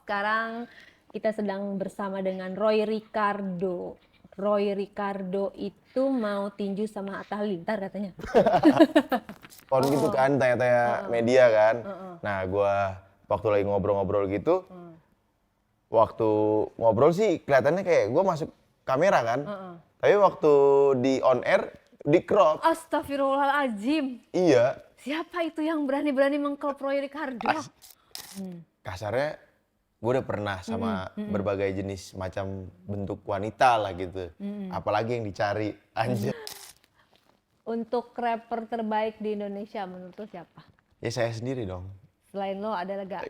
Sekarang kita sedang bersama dengan Roy Ricardo. Roy Ricardo itu mau tinju sama Atta Halilintar katanya. Kon gitu kan, tanya-tanya media kan. Nah, gua waktu lagi ngobrol-ngobrol gitu, waktu ngobrol sih kelihatannya kayak gua masuk kamera kan. Tapi waktu di on air, di crop. Astagfirullahaladzim. Iya, Siapa itu yang berani-berani mengklop Roy Ricardo? kasarnya gue udah pernah sama berbagai jenis macam bentuk wanita lah gitu. Apalagi yang dicari, anjir. Untuk rapper terbaik di Indonesia menurut lo siapa? Ya saya sendiri dong. Selain lo ada gak?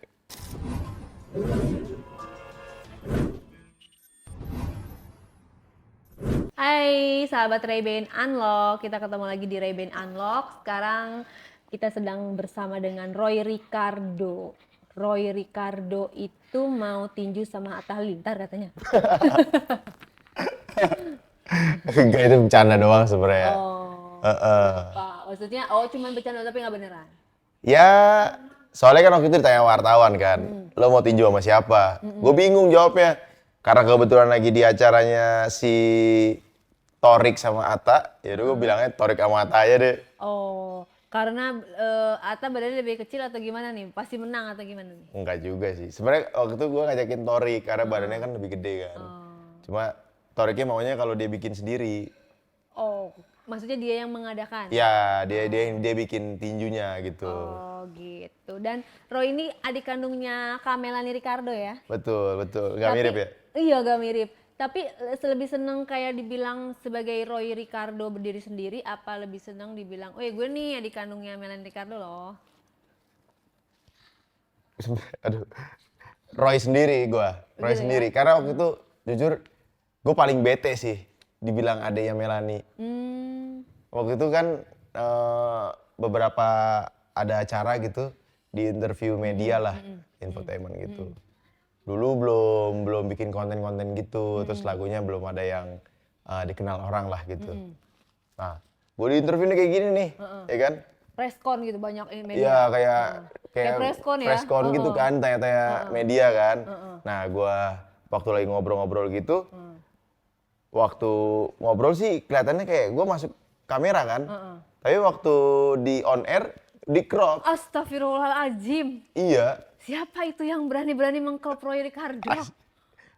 Hai sahabat Ray-Ban Unlock, kita ketemu lagi di Ray-Ban Unlock. Sekarang kita sedang bersama dengan Roy Ricardo. Roy Ricardo itu mau tinju sama Atta Halilintar katanya. Enggak, itu bercanda doang sebenarnya. Oh, Pak, maksudnya cuman bercanda tapi nggak beneran. Ya, soalnya kan waktu itu ditanya wartawan kan, lo mau tinju sama siapa? Gue bingung jawabnya. Karena kebetulan lagi di acaranya si Torik sama Atta, ya udah gue bilangnya Torik sama Atta aja deh. Oh, karena Atta badannya lebih kecil atau gimana nih? Pasti menang atau gimana nih? Enggak juga sih. Sebenarnya waktu itu gue ngajakin Torik karena badannya kan lebih gede kan. Cuma Toriknya maunya kalau dia bikin sendiri. Oh, maksudnya dia yang mengadakan? Ya, dia bikin tinjunya gitu. Oh, gitu. Dan Roy ini adik kandungnya Melanie Ricardo ya? Betul. Nggak mirip ya? Iya, gak mirip. Tapi lebih seneng kayak dibilang sebagai Roy Ricardo berdiri sendiri, apa lebih seneng dibilang, gue nih adik kandungnya Melanie Ricardo loh. Aduh. Roy sendiri gue. Roy Gitu sendiri. ya? Karena waktu itu jujur gue paling bete sih dibilang adeknya Melanie. Waktu itu kan beberapa ada acara gitu di interview media lah, infotainment gitu. Dulu belum bikin konten-konten gitu, terus lagunya belum ada yang dikenal orang lah gitu. Nah, gue di interview nih kayak gini nih, ya kan? Preskon gitu banyak media. Iya, kayak preskon ya? preskon gitu kan, tanya-tanya media kan. Nah, gue waktu lagi ngobrol-ngobrol gitu, waktu ngobrol sih kelihatannya kayak gue masuk kamera kan. Tapi waktu di on air, di crop. Astagfirullahaladzim. Iya. Siapa itu yang berani-berani mengklop Roy Ricardo?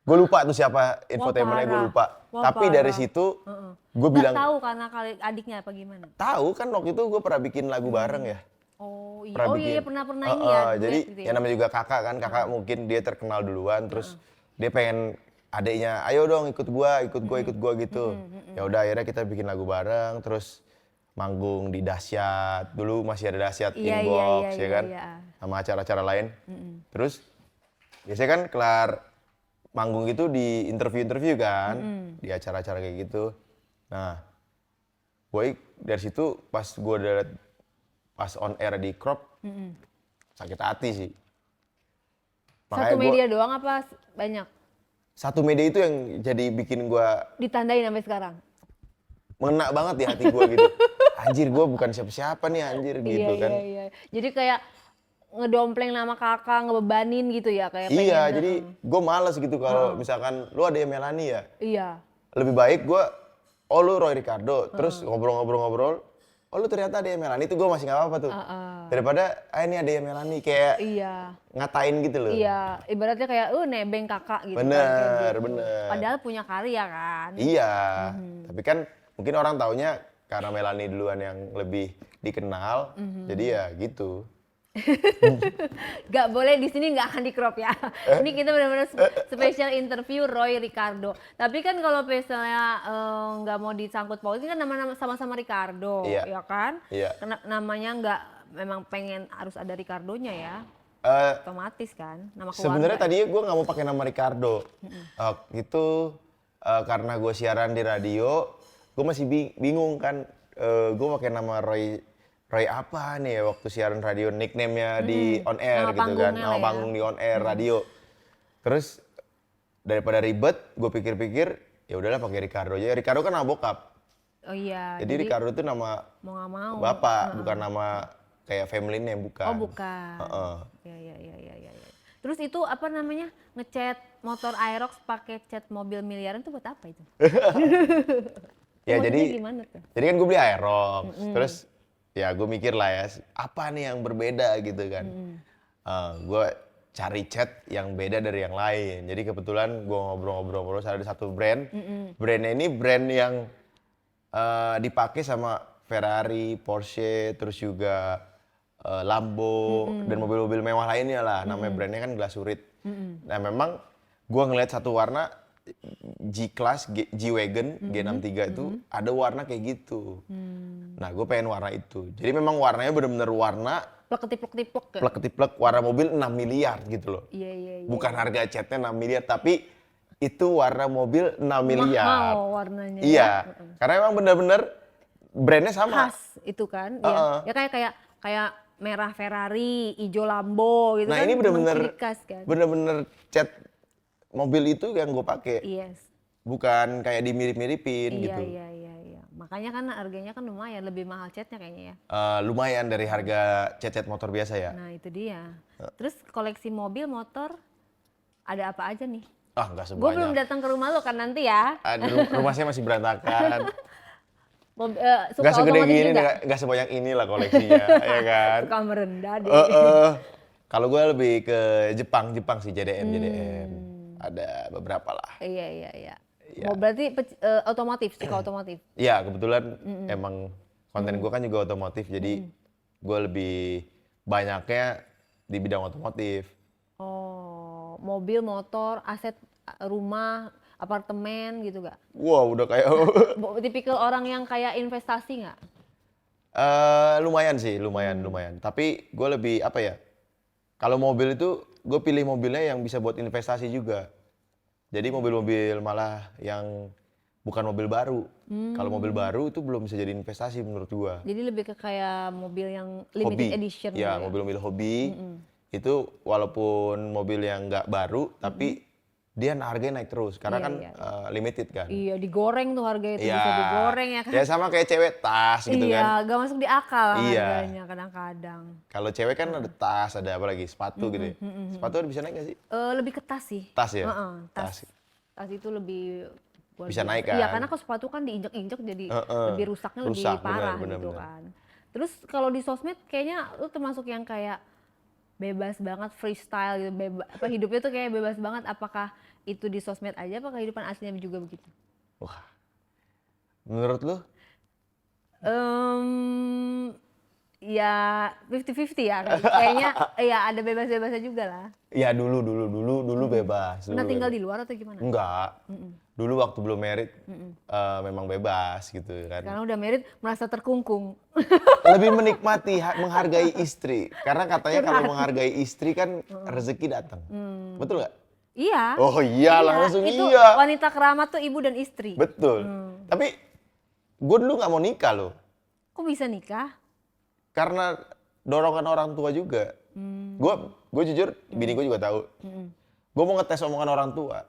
Gue lupa tuh siapa infotainmentnya, gue lupa. Tapi dari situ gue bilang, tahu karena adiknya apa gimana? tahu kan waktu itu gue pernah bikin lagu bareng ya. Oh iya, Bikin. pernah ini ya. Jadi Gitu yang namanya juga kakak kan, kakak mungkin dia terkenal duluan, terus dia pengen adeknya, ayo dong ikut gua gitu. Ya udah akhirnya kita bikin lagu bareng, terus manggung di Dahsyat. Dulu masih ada Dahsyat Inbox ya kan, sama acara-acara lain. Terus biasanya kan kelar manggung itu di interview kan, di acara-acara kayak gitu. Nah, gue dari situ pas gue udah pas on air di crop, sakit hati sih. Satu media doang apa banyak? Satu media itu yang jadi bikin gue ditandain sampai sekarang. Mengena banget di hati gue gitu. Anjir, gue bukan siapa-siapa nih anjir gitu kan. Iya. Jadi kayak ngedompleng nama kakak, ngebebanin gitu ya kayak pengen. Iya, jadi gue males gitu kalau misalkan lu ada yang Melanie ya. Iya. Lebih baik gue, lu Roy Ricardo, terus ngobrol-ngobrol, lu ternyata ada yang Melanie, itu gue masih gak apa-apa tuh. Daripada, ini ada yang Melanie, kayak ngatain gitu loh. Iya, ibaratnya kayak nebeng kakak gitu. Bener, kan, bener. Padahal punya karya kan. Iya, tapi kan mungkin orang taunya karena Melanie duluan yang lebih dikenal, jadi ya gitu. Gak boleh di sini, nggak akan di crop ya. Ini kita benar-benar spesial interview Roy Ricardo. Tapi kan kalau misalnya nggak mau disangkut pautin kan nama-nama sama-sama Ricardo, ya kan? Iya. Namanya nggak memang pengen harus ada Ricardonya ya. Otomatis kan nama keluarga. Sebenarnya tadinya gue nggak mau pakai nama Ricardo. Itu karena gue siaran di radio, gue masih bingung kan. Gue pakai nama Roy apa nih ya waktu siaran radio, nickname-nya di on air nama gitu kan, nama ya. panggung di on air radio. Terus daripada ribet, gue pikir-pikir ya udahlah pakai Ricardo aja. Ricardo kan nama bokap. Oh iya. Jadi Ricardo itu nama mau gak mau. bapak, bukan nama kayak family name, bukan. Oh bukan. Heeh. Ya. Terus itu apa namanya, ngecat motor Aerox pakai cat mobil miliaran tuh buat apa itu? Ya Maksudnya jadi gimana tuh? kan gue beli Aerox, terus ya gue mikir lah ya, apa nih yang berbeda gitu kan. Gue cari cat yang beda dari yang lain. Jadi kebetulan gue ngobrol-ngobrol ada satu brand. Brandnya ini brand yang dipakai sama Ferrari, Porsche, terus juga Lambo dan mobil-mobil mewah lainnya lah. Namanya brandnya kan Glasurit. Nah memang gue ngeliat satu warna G-Class, G-Wagon, G63 itu ada warna kayak gitu. Nah gue pengen warna itu. Jadi memang warnanya bener-bener warna Plek ketip-plek kan? plek ketiplek warna mobil 6 miliar gitu loh. Iya. Bukan harga catnya 6 miliar, tapi itu warna mobil 6 miliar. Mahal warnanya. Iya, Ya. karena emang bener-bener brandnya sama. Khas itu kan. Iya. Ya kayak merah Ferrari, hijau Lambo gitu Nah kan. ini memang bener-bener ciri khas kan. bener-bener cat mobil itu yang gue pakai, Yes. bukan kayak dimirip-miripin Iya, gitu. iya. Makanya kan harganya kan lumayan, lebih mahal catnya kayaknya ya. Lumayan dari harga cat motor biasa ya. Nah itu dia. Terus koleksi mobil, motor, ada apa aja nih? Ah nggak Gue belum semuanya. datang ke rumah lo kan nanti ya. Rumah saya masih berantakan. Suka Nggak segede otomotif gini, juga? nggak sebanyak inilah koleksinya, ya kan? Suka merendah deh. Kalau gue lebih ke Jepang sih, JDM. Ada beberapa lah. Iya. Iya. Mau berarti otomotif, suka otomotif. Iya, kebetulan emang konten gue kan juga otomotif, jadi gue lebih banyaknya di bidang otomotif. Oh, mobil, motor, aset rumah, apartemen gitu gak? Wow, udah kayak Tipikal orang yang kayak investasi nggak? lumayan sih, lumayan. Tapi gue lebih apa ya? Kalau mobil itu gue pilih mobilnya yang bisa buat investasi juga. Jadi mobil-mobil malah yang bukan mobil baru. Kalau mobil baru itu belum bisa jadi investasi menurut gue. Jadi lebih ke kayak mobil yang Hobi. limited edition gitu Ya, mobil-mobil hobi. Itu walaupun mobil yang nggak baru, tapi dia harganya naik terus karena Iya, kan iya. limited kan. Iya, digoreng tuh harga itu, Iya. bisa digoreng ya kan? Ya sama kayak cewek tas gitu kan. Iya, gak masuk di akal Iya. harganya kadang-kadang. Kalau cewek kan ada tas, ada apa lagi, sepatu gitu ya. Sepatu bisa naik nggak sih? Lebih ke tas sih. Tas ya? Heeh, tas itu lebih luar Bisa biasa. naik Iya, kan? karena kalau sepatu kan diinjek-injek jadi Heeh. lebih rusaknya lebih Rusak, parah benar, gitu benar. kan. Terus kalau di sosmed kayaknya lu termasuk yang kayak bebas banget, freestyle gitu, hidupnya tuh kayak bebas banget. Apakah itu di sosmed aja, apa kehidupan aslinya juga begitu? Wah, menurut lu? Ya 50-50 ya kayaknya. Ya ada bebas-bebasnya juga lah. Ya dulu bebas. Pernah tinggal di luar atau gimana? Enggak. Dulu waktu belum married memang bebas gitu kan. Karena udah married merasa terkungkung. Lebih menikmati, menghargai istri. Karena katanya kalau menghargai istri kan rezeki datang. Betul nggak? Iya. Oh iya, langsung itu iya. wanita keramat tuh ibu dan istri. Betul. Tapi gue dulu nggak mau nikah loh. Kok bisa nikah? Karena dorongan orang tua juga. Gue jujur, bini gue juga tahu. Gue mau ngetes omongan orang tua.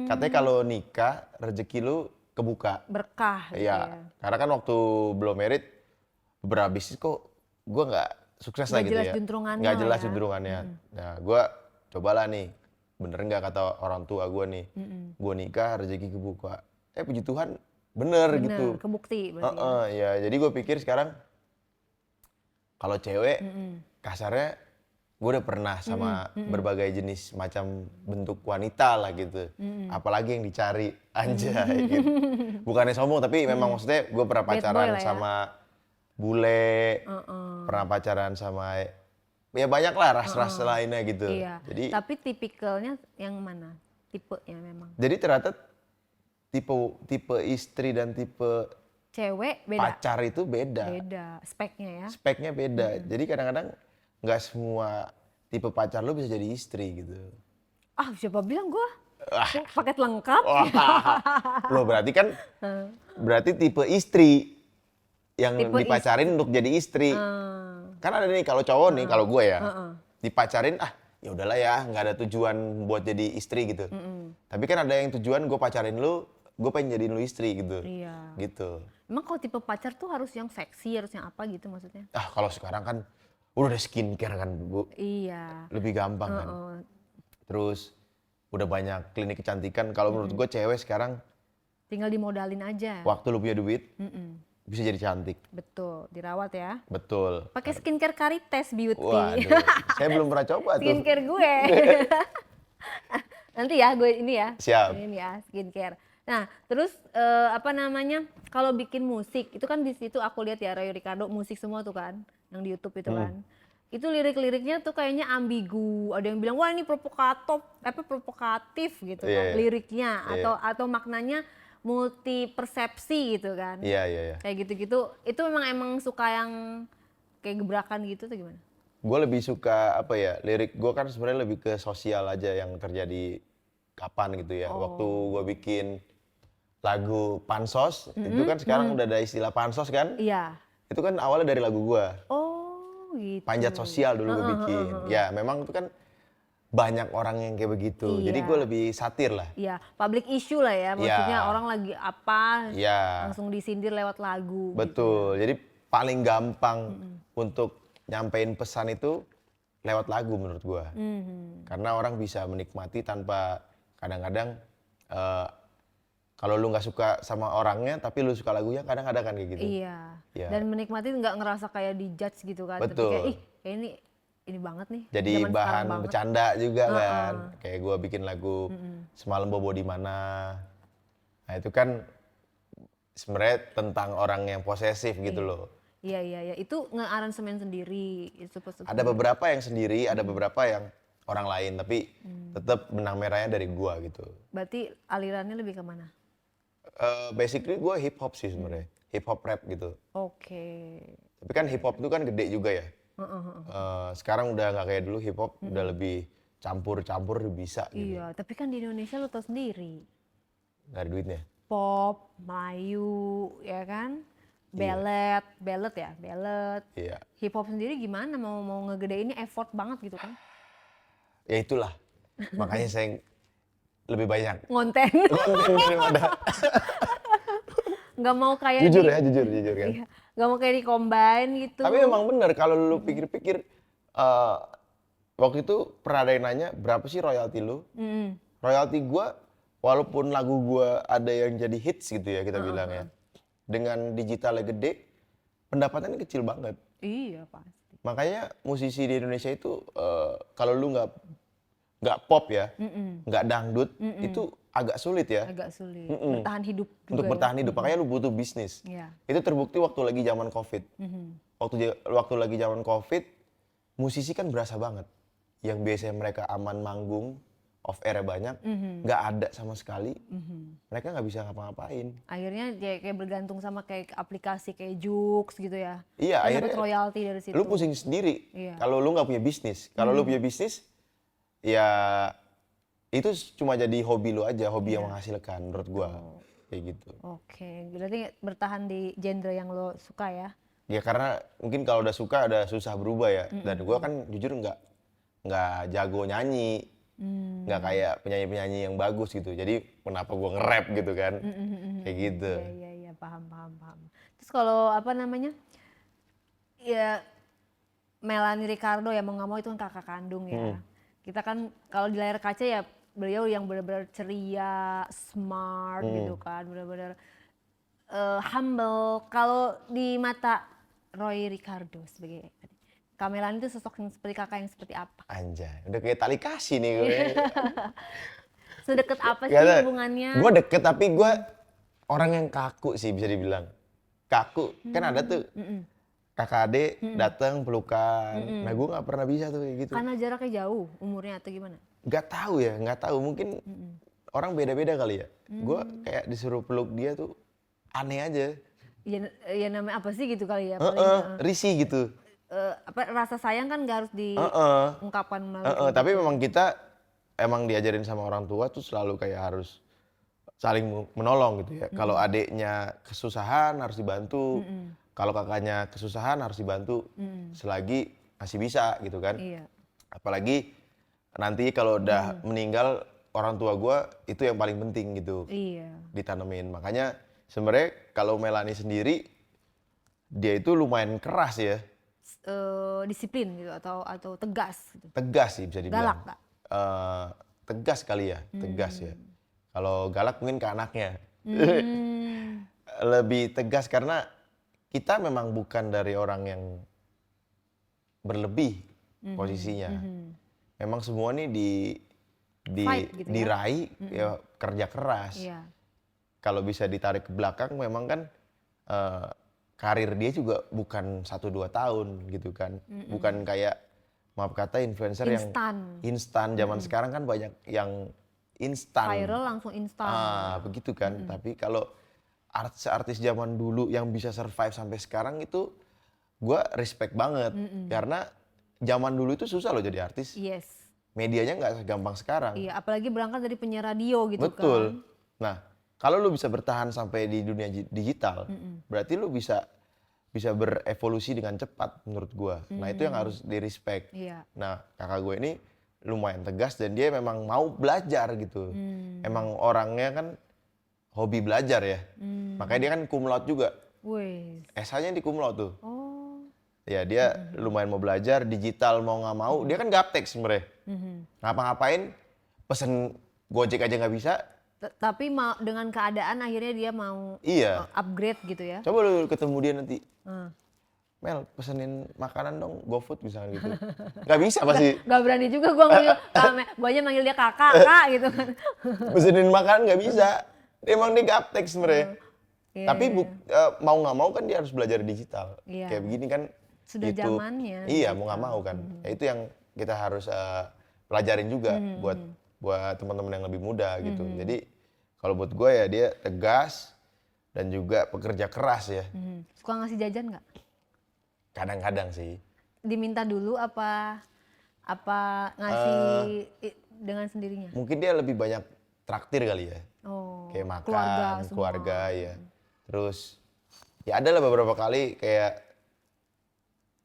Katanya kalau nikah rezeki lu kebuka. Berkah gitu Iya. ya. Karena kan waktu belum married beberapa bisnis kok gue nggak sukses lah Nggak gitu jelas ya. juntrungannya Nggak lah jelas ya. juntrungannya. Nah gue cobalah nih, bener nggak kata orang tua gue nih, gue nikah rezeki kebuka. Puji Tuhan bener gitu. Kebukti berarti. Ya jadi gue pikir sekarang kalau cewek kasarnya gue udah pernah sama berbagai jenis macam bentuk wanita lah gitu. Apalagi yang dicari, anjay gitu. Bukannya sombong tapi memang maksudnya gue pernah Bad boy pacaran lah ya. sama bule, pernah pacaran sama ya banyak lah ras-ras lainnya gitu. Iya. Jadi Tapi tipikalnya yang mana? Tipenya memang. jadi ternyata tipe istri dan tipe Cewek beda. pacar itu beda. Beda speknya ya. Speknya beda. Jadi kadang-kadang nggak semua tipe pacar lu bisa jadi istri gitu. Ah, siapa bilang gua? Paket lengkap. Wah, loh berarti kan berarti tipe istri yang Tipe dipacarin untuk jadi istri. Kan ada nih kalau cowok nih, kalau gue ya, dipacarin ya udahlah ya, nggak ada tujuan buat jadi istri gitu. Tapi kan ada yang tujuan gue pacarin lu, gue pengen jadiin lu istri gitu. Iya. Gitu. Emang kalau tipe pacar tuh harus yang seksi, harus yang apa gitu maksudnya? Kalau sekarang kan udah ada skincare kan Bu, Iya. lebih gampang kan. Heeh. Terus udah banyak klinik kecantikan. Kalau menurut gue cewek sekarang Tinggal dimodalin aja. waktu lu punya duit Mm-mm. bisa jadi cantik. Betul, dirawat ya. Betul. Pakai skincare Caritas Beauty. Waduh, saya belum pernah coba tuh. Skincare gue. Nanti ya gue ini ya. Siap. Ini ya skincare. Nah, terus apa namanya? Kalau bikin musik, itu kan di situ aku lihat ya Roy Ricardo musik semua tuh kan, yang di YouTube itu kan. Itu lirik-liriknya tuh kayaknya ambigu. Ada yang bilang wah ini provokatif gitu kan Iya, iya. liriknya Iya. atau maknanya multi persepsi gitu kan. Iya, iya, iya. Kayak gitu-gitu. Itu emang suka yang kayak gebrakan gitu atau gimana? Gue lebih suka apa ya, lirik gue kan sebenarnya lebih ke sosial aja yang terjadi kapan gitu ya. Waktu gue bikin lagu Pansos, itu kan sekarang udah ada istilah Pansos kan. Iya. Itu kan awalnya dari lagu gue. Oh, gitu. Panjat sosial dulu gue bikin. Ya memang itu kan banyak orang yang kayak begitu. Jadi Iya. gue lebih satir lah. Iya, public issue lah ya. Maksudnya Iya. orang lagi apa Ya, langsung disindir lewat lagu. Gitu. betul. Jadi paling gampang untuk nyampein pesan itu lewat lagu menurut gue. Karena orang bisa menikmati tanpa kadang-kadang kalau lu nggak suka sama orangnya tapi lu suka lagunya kadang ada kan kayak gitu. Iya. Iya. Dan menikmati nggak ngerasa kayak dijudge gitu kan. Tapi Betul. kayak ih, kayak ini banget nih. Jadi zaman sekarang bahan banget. bercanda juga kan. Kayak gue bikin lagu Semalam Bobo di Mana. Nah itu kan sebenarnya tentang orang yang posesif gitu loh. Iya, iya, iya. Itu nge-aransemen sendiri. Ada beberapa yang sendiri, ada beberapa yang orang lain, tapi tetap benang merahnya dari gua gitu. Berarti alirannya lebih ke mana? Basically gua hip hop sih sebenarnya, hip hop rap gitu. Oke. Tapi kan hip hop itu kan gede juga ya. Sekarang udah nggak kayak dulu, hip hop udah lebih campur-campur bisa gitu. Iya, tapi kan di Indonesia lo tau sendiri. Nggak ada duitnya. Pop, Melayu, ya kan? Ballet ya, ballet. Iya. Hip hop sendiri gimana mau ngegedeinnya effort banget gitu kan? Ya itulah. Makanya saya lebih banyak Ngonten. konten daripada. Nggak mau kayak Jujur di, ya, jujur kan. iya, nggak mau kayak di combine gitu. Tapi memang bener kalau lu pikir-pikir waktu itu pernah ada yang nanya berapa sih royalti lu? Royalti gua walaupun lagu gua ada yang jadi hits gitu ya kita bilang ya. Dengan digitalnya gede, pendapatannya kecil banget. Iya pasti. Makanya musisi di Indonesia itu kalau lu nggak pop ya, nggak dangdut, itu agak sulit ya Agak sulit. Bertahan hidup juga untuk ya. bertahan hidup. Makanya lu butuh bisnis. Iya. Itu terbukti waktu lagi zaman COVID. Waktu lagi zaman COVID, musisi kan berasa banget. Yang biasanya mereka aman manggung, off air banyak, nggak ada sama sekali. Mereka nggak bisa ngapa-ngapain. Akhirnya kayak bergantung sama kayak aplikasi kayak Joox gitu ya. Iya, Kan akhirnya dapat royalti dari situ. lu pusing sendiri. Iya. Kalau lu nggak punya bisnis. Kalau lu punya bisnis, ya itu cuma jadi hobi lu aja, hobi yang menghasilkan menurut gua. Kayak gitu. Oke, berarti bertahan di genre yang lo suka ya? Ya karena mungkin kalau udah suka ada susah berubah ya. Dan gua kan jujur nggak jago nyanyi. Nggak kayak penyanyi-penyanyi yang bagus gitu. Jadi kenapa gua nge-rap gitu kan. Kayak gitu. Iya, paham. Terus kalau apa namanya? Ya Melanie Ricardo ya mau nggak mau itu kan kakak kandung ya. Kita kan kalau di layar kaca ya beliau yang benar-benar ceria, smart gitu kan, benar-benar humble. Kalau di mata Roy Ricardo sebagai Kak Melanie itu sosok yang seperti kakak yang seperti apa? Anjay, udah kayak tali kasih nih gue. Sedekat apa sih Gak ada. hubungannya? Gue deket tapi gue orang yang kaku sih bisa dibilang. Kaku, kan ada tuh kakak adik datang pelukan. Nah gue nggak pernah bisa tuh kayak gitu. Karena jaraknya jauh umurnya atau gimana? Nggak tahu. Mungkin orang beda-beda kali ya. Gue kayak disuruh peluk dia tuh aneh aja. Ya namanya apa sih gitu kali ya? Paling, Risih gitu. rasa sayang kan nggak harus diungkapkan melalui Tapi memang kita emang diajarin sama orang tua tuh selalu kayak harus saling menolong gitu ya. Kalau adiknya kesusahan harus dibantu. Kalau kakaknya kesusahan harus dibantu selagi masih bisa gitu kan. Iya. Apalagi nanti kalau udah meninggal orang tua gue itu yang paling penting gitu. Iya. Ditanemin. Makanya sebenarnya kalau Melanie sendiri dia itu lumayan keras ya. disiplin gitu atau tegas gitu? Tegas sih bisa dibilang. Galak nggak? Tegas kali ya, tegas ya. Kalau galak mungkin ke anaknya. Lebih tegas karena kita memang bukan dari orang yang berlebih posisinya. Memang semua nih Fight gitu ya? diraih ya kerja keras. Iya. Kalau bisa ditarik ke belakang memang kan karir dia juga bukan 1-2 tahun gitu kan. Bukan kayak maaf kata influencer yang instan. Zaman sekarang kan banyak yang instan. Viral langsung instan. Begitu kan. Tapi kalau artis-artis zaman dulu yang bisa survive sampai sekarang itu gue respect banget. Karena zaman dulu itu susah loh jadi artis. Yes. Medianya nggak segampang sekarang. Iya, apalagi berangkat dari penyiar radio gitu kan. Betul. Nah, kalau lu bisa bertahan sampai di dunia digital, berarti lu bisa berevolusi dengan cepat menurut gua. Nah, itu yang harus di-respect. Iya. Nah, kakak gue ini lumayan tegas dan dia memang mau belajar gitu. Emang orangnya kan hobi belajar ya. Makanya dia kan cum laude juga. Wih. S-nya di cum laude tuh. Oh. Ya dia lumayan mau belajar, digital mau nggak mau. Dia kan gaptek sebenarnya. Ngapa-ngapain, pesen Gojek aja nggak bisa. Tapi dengan keadaan akhirnya dia mau Iya. upgrade gitu ya. Coba lu ketemu dia nanti. Mel, pesenin makanan dong, GoFood misalnya gitu. Nggak bisa pasti. Gak berani juga gue gue aja manggil dia kakak gitu kan. Pesenin makanan nggak bisa. Emang dia gaptek sebenarnya. Iya, Tapi mau nggak mau kan dia harus belajar digital. Iya. Kayak begini kan. Sudah YouTube. zamannya. Iya, mau nggak mau kan. Ya, itu yang kita harus pelajarin juga buat teman-teman yang lebih muda gitu. Jadi kalau buat gue ya dia tegas dan juga pekerja keras ya. Suka ngasih jajan nggak? Kadang-kadang sih. Diminta dulu apa ngasih dengan sendirinya? Mungkin dia lebih banyak traktir kali ya. Oh, Kayak makan, keluarga keluarga ya. Terus ya ada lah beberapa kali kayak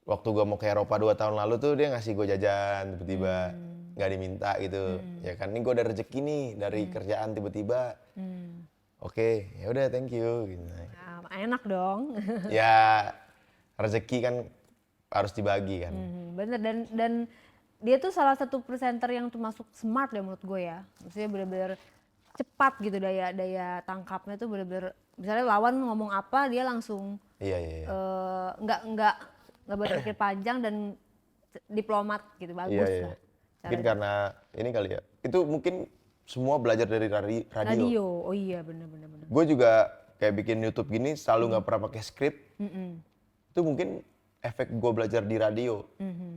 waktu gue mau ke Eropa 2 tahun lalu tuh dia ngasih gue jajan tiba-tiba. Nggak diminta gitu. Ya kan ini gue ada rezeki nih dari kerjaan tiba-tiba. Oke, ya udah thank you gitu. Nah, enak dong. Ya rezeki kan harus dibagi kan. Bener dan dia tuh salah satu presenter yang termasuk smart ya menurut gue ya. Maksudnya bener-bener cepat gitu daya tangkapnya tuh bener-bener misalnya lawan ngomong apa dia langsung Iya. nggak berpikir panjang dan diplomat gitu bagus lah. Mungkin karena ini kali ya. Itu mungkin semua belajar dari radio. Oh iya bener. Gue juga kayak bikin YouTube gini selalu nggak pernah pakai skrip. Itu mungkin efek gue belajar di radio.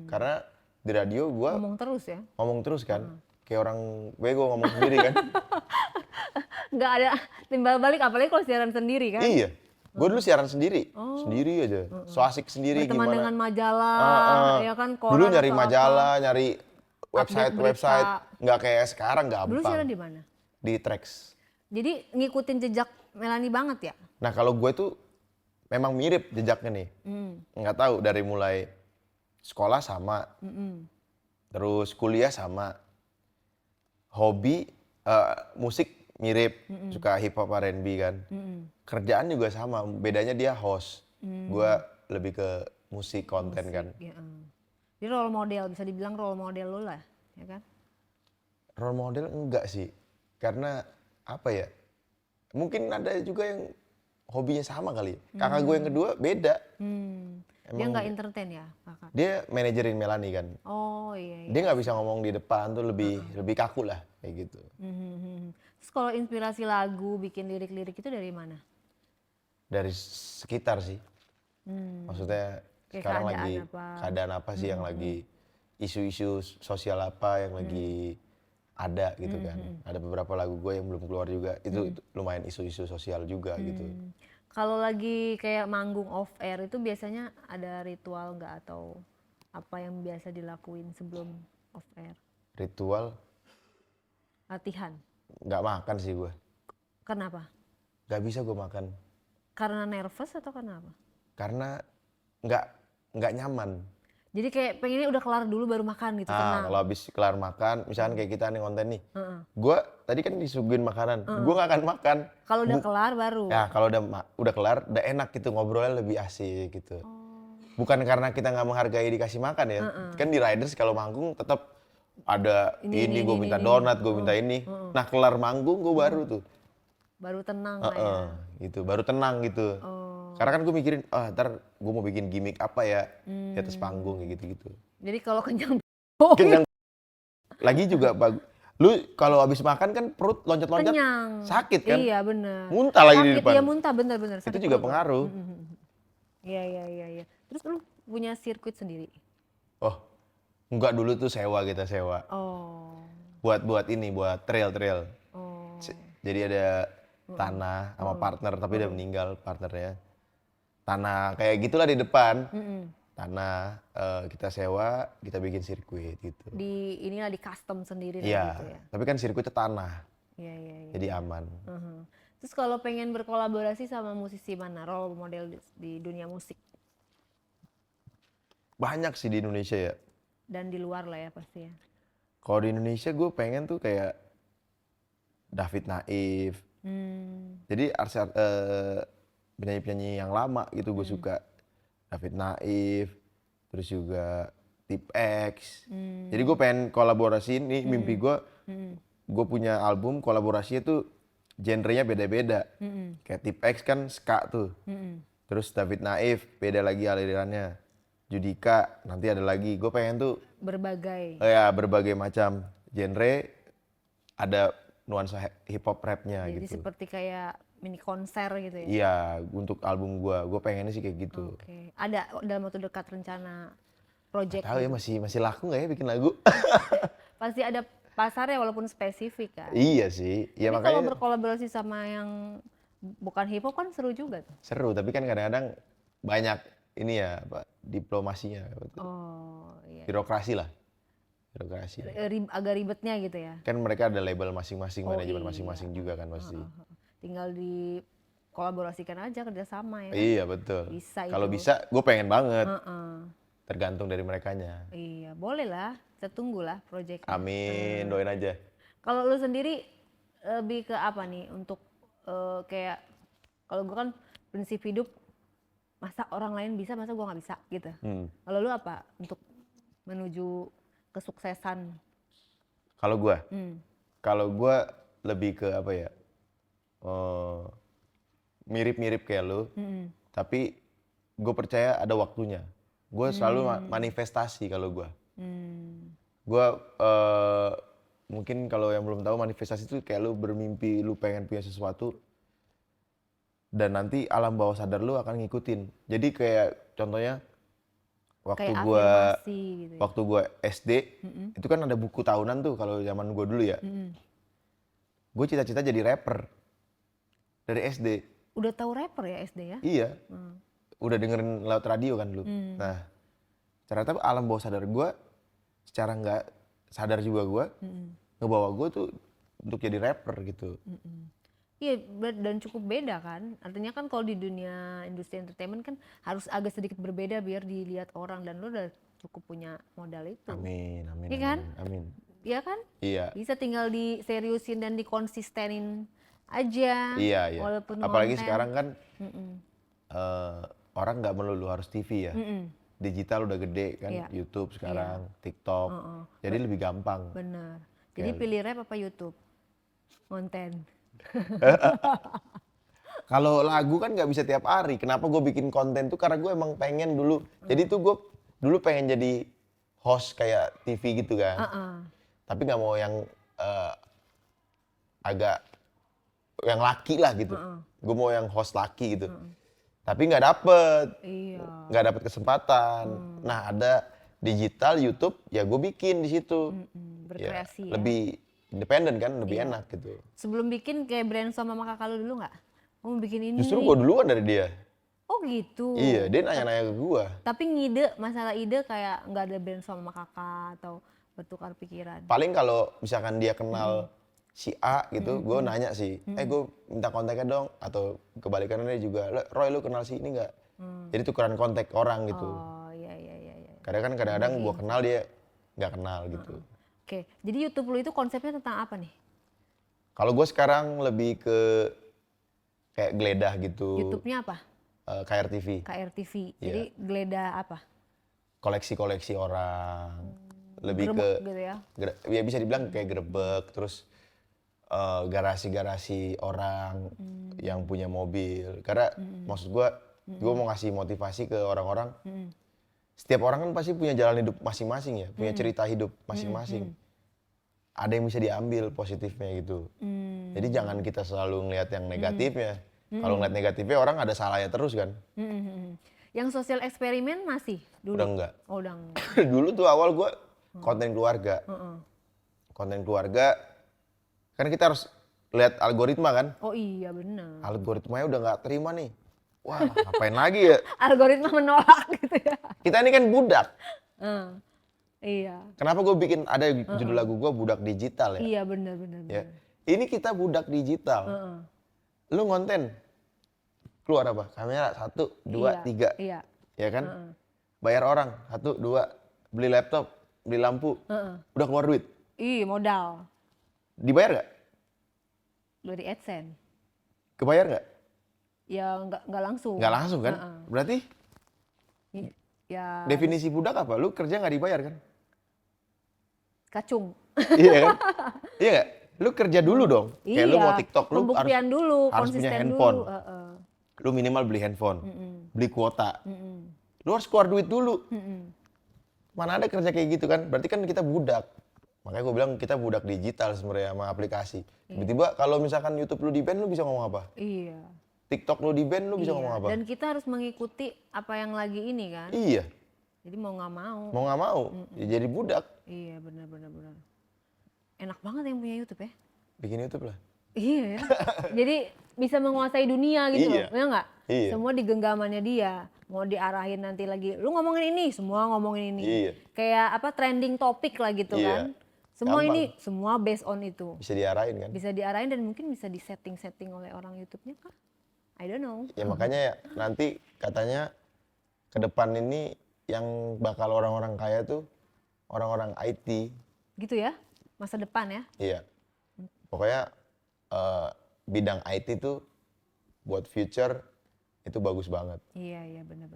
Karena di radio gue ngomong terus kan. Kayak orang gue ngomong sendiri kan. Nggak ada timbal balik apalagi kalau siaran sendiri kan. Iya. Gue dulu siaran sendiri. Sendiri aja. So asik sendiri berteman gimana. dengan majalah, ya kan koran. Dulu nyari atau majalah, apa. nyari website. Nggak kayak sekarang gampang. Dulu siaran di mana? Di Trax. Jadi ngikutin jejak Melanie banget ya? Nah kalau gue tuh memang mirip jejaknya nih. Nggak tahu dari mulai sekolah sama, terus kuliah sama, hobi musik mirip, suka hip hop R&B kan. Kerjaan juga sama, bedanya dia host, gue lebih ke musik konten kan. Ya. Jadi role model, bisa dibilang role model lo lah, ya kan? Role model enggak sih, karena apa ya? Mungkin ada juga yang hobinya sama kali. Kakak gue yang kedua beda. Dia nggak entertain ya kakak? Dia manajerin Melanie kan. Oh iya. Dia nggak bisa ngomong di depan tuh lebih kaku lah kayak gitu. Terus kalau inspirasi lagu, bikin lirik-lirik itu dari mana? Dari sekitar sih. Maksudnya Kayak sekarang lagi keadaan apa sih yang lagi isu-isu sosial apa yang lagi ada gitu kan. Ada beberapa lagu gue yang belum keluar juga. Itu lumayan isu-isu sosial juga gitu. Kalau lagi kayak manggung off air itu biasanya ada ritual nggak atau apa yang biasa dilakuin sebelum off air? Ritual? Latihan? Nggak makan sih gue. Kenapa? Nggak bisa gue makan. Karena nervous atau karena apa? Karena nggak nyaman. Jadi kayak pengennya udah kelar dulu baru makan gitu, tenang. Kalau habis kelar makan, misalkan kayak kita nih konten nih, gue tadi kan disuguhin makanan, gue nggak akan makan. Kalau udah kelar baru? Ya kalau udah kelar, udah enak gitu, ngobrolnya lebih asik gitu. bukan karena kita nggak menghargai dikasih makan ya. Kan di Riders kalau manggung tetap ada ini gue minta donat, gue minta ini. Nah kelar manggung gue baru tuh. Baru tenang lah ya. Gitu, baru tenang gitu. Karena kan gue mikirin, ntar gue mau bikin gimmick apa ya di atas panggung kayak gitu-gitu. Jadi kalau kenyang Kenyang lagi juga bagus. Lu kalau habis makan kan perut loncat-loncat kenyang. sakit kan? Iya bener. Muntah lagi di Sakit, depan. iya muntah bener-bener. Itu juga pengaruh. Iya. Terus lu punya sirkuit sendiri? Oh, enggak, dulu tuh kita sewa. Oh. Buat ini, buat trail. Oh. Jadi ada tanah sama partner, tapi udah meninggal partnernya. Tanah kayak gitulah di depan. Tanah kita sewa, kita bikin sirkuit gitu. Inilah di custom sendiri lah Iya, gitu ya. tapi kan sirkuitnya tanah. Iya. Jadi aman. Terus kalau pengen berkolaborasi sama musisi mana, role model di dunia musik? Banyak sih di Indonesia ya. Dan di luar lah ya pasti ya. Kalau di Indonesia gue pengen tuh kayak David Naif. Jadi penyanyi-penyanyi yang lama gitu gue suka. David Naif, terus juga Tip X. Jadi gue pengen kolaborasi ini, mimpi gue. Gue punya album kolaborasinya tuh genrenya beda-beda. Kayak Tip X kan ska tuh. Terus David Naif beda lagi alirannya. Judika nanti ada lagi. Gue pengen tuh berbagai macam genre, ada nuansa hip hop rapnya jadi gitu. seperti kayak mini konser gitu ya. Iya, untuk album gue pengennya sih kayak gitu. Oke. Ada dalam waktu dekat rencana project Tahu ya, masih laku nggak ya bikin lagu? pasti ada pasarnya walaupun spesifik kan. Iya sih, ya Tapi makanya kalau berkolaborasi sama yang bukan hip hop kan seru juga tuh. seru. Tapi kan kadang-kadang banyak ini ya, diplomasinya, Oh iya. birokrasi lah. Agak ribetnya gitu ya. Kan mereka ada label masing-masing, manajemen iya. masing-masing juga kan pasti. Tinggal dikolaborasikan aja kerjasama ya. Iya betul. Bisa Kalau itu. bisa, gue pengen banget. Tergantung dari merekanya. Iya, boleh lah. Kita tunggulah proyeknya. Amin, doain aja. Kalau lu sendiri lebih ke apa nih untuk kayak kalau gue kan prinsip hidup masa orang lain bisa masa gue nggak bisa gitu. Kalau lu apa untuk menuju kesuksesan? Kalau gue lebih ke apa ya? Mirip-mirip kayak lu, tapi gue percaya ada waktunya. Gue selalu manifestasi kalau gue. Gue mungkin kalau yang belum tahu, manifestasi itu kayak lu bermimpi, lu pengen punya sesuatu, dan nanti alam bawah sadar lu akan ngikutin. Jadi kayak contohnya waktu Kayak gue afirmasi gitu ya. waktu gue SD itu kan ada buku tahunan tuh kalau zaman gue dulu ya. Gue cita-cita jadi rapper dari SD. Udah tahu rapper ya SD ya? Iya. Udah dengerin lewat radio kan dulu. Nah, ternyata alam bawah sadar gue secara nggak sadar juga gue ngebawa gue tuh untuk jadi rapper gitu. Iya, dan cukup beda kan. Artinya kan kalau di dunia industri entertainment kan harus agak sedikit berbeda biar dilihat orang, dan lu udah cukup punya modal itu. Amin. Iya kan? Amin. Iya kan? Iya. Bisa tinggal diseriusin dan dikonsistenin aja. Iya. Walaupun Apalagi konten. sekarang kan orang nggak melulu harus TV ya. Digital udah gede kan, Iya. YouTube sekarang, TikTok. Jadi lebih gampang. Benar. Jadi pilih rap apa YouTube? Konten. Kalau lagu kan nggak bisa tiap hari. Kenapa gue bikin konten tuh karena gue emang pengen dulu. Jadi tuh gue dulu pengen jadi host kayak TV gitu kan. Tapi nggak mau yang agak yang laki lah gitu. Gue mau yang host laki gitu. Tapi nggak dapet. Iya. Nggak dapet kesempatan. Nah ada digital YouTube ya gue bikin di situ. Berkreasi ya. Lebih independen kan, lebih enak gitu. Sebelum bikin kayak brainstorm sama kakak lu dulu nggak? Mau bikin ini. Justru gue duluan dari dia. Oh gitu. Iya, dia nanya-nanya ke gue. Tapi masalah ide kayak nggak ada brainstorm sama kakak atau bertukar pikiran. Paling kalau misalkan dia kenal si A gitu, gue nanya sih, gue minta kontaknya dong, atau kebalikannya juga, Roy lu kenal si ini nggak? Jadi tukeran kontak orang gitu. Oh iya. Kadang-kadang gue kenal dia nggak kenal gitu. Oke, jadi YouTube lu itu konsepnya tentang apa nih? Kalau gue sekarang lebih ke kayak geledah gitu. YouTube-nya apa? KRTV. KRTV. Iya. Jadi geledah apa? Koleksi-koleksi orang. Lebih Gerebek ke gitu ya. ya bisa dibilang kayak grebek, terus garasi-garasi orang yang punya mobil. Karena maksud gue mau ngasih motivasi ke orang-orang. Setiap orang kan pasti punya jalan hidup masing-masing ya, punya cerita hidup masing-masing. Ada yang bisa diambil positifnya gitu. Jadi jangan kita selalu ngelihat yang negatifnya. Kalau ngeliat negatifnya orang ada salahnya terus kan. Yang sosial eksperimen masih dulu? Udah enggak. Oh, udah enggak. Dulu tuh awal gue konten keluarga. Konten keluarga, kan kita harus lihat algoritma kan. Oh iya benar. Algoritmanya udah nggak terima nih. Wah, ngapain lagi ya? Algoritma menolak gitu ya. Kita ini kan budak. Iya. Kenapa gue bikin ada judul lagu gue budak digital ya? Iya benar. Ya. Ini kita budak digital. Lu ngonten keluar apa? Kamera 1, 2, 3. Iya. Ya kan? Bayar orang 1, 2, beli laptop, beli lampu. Udah keluar duit. Ih, modal. Dibayar nggak? Dari AdSense. Kebayar nggak? Ya nggak langsung. Nggak langsung kan? Berarti Ya definisi budak apa? Lu kerja nggak dibayar kan? kacung. Iya kan? Iya nggak? Lu kerja dulu dong. Kayak lu mau TikTok, lu pembuktian dulu, harus punya konsisten handphone. dulu. Lu minimal beli handphone, beli kuota. Lu harus keluar duit dulu. Mana ada kerja kayak gitu kan? Berarti kan kita budak. Makanya gue bilang kita budak digital sebenarnya sama aplikasi. Tiba-tiba kalau misalkan YouTube lu di-ban, lu bisa ngomong apa? Iya. TikTok lu di-ban, lu bisa ngomong apa? Dan kita harus mengikuti apa yang lagi ini kan. Iya. Jadi mau nggak mau. Mau nggak mau, ya jadi budak. Iya benar. Enak banget yang punya YouTube ya. Bikin YouTube lah. Iya ya. Jadi bisa menguasai dunia gitu Iya. loh. Ya nggak? Iya. Semua di genggamannya dia. Mau diarahin nanti lagi, lu ngomongin ini, semua ngomongin ini. Iya. Kayak apa trending topik lah gitu Iya. kan. Semua Gampang. ini, semua based on itu. Bisa diarahin kan? Bisa diarahin dan mungkin bisa disetting-setting oleh orang YouTube-nya kah? I don't know. Ya makanya ya, nanti katanya ke depan ini yang bakal orang-orang kaya tuh orang-orang IT. Gitu ya? Masa depan ya? Iya. Pokoknya bidang IT tuh buat future itu bagus banget. Iya benar.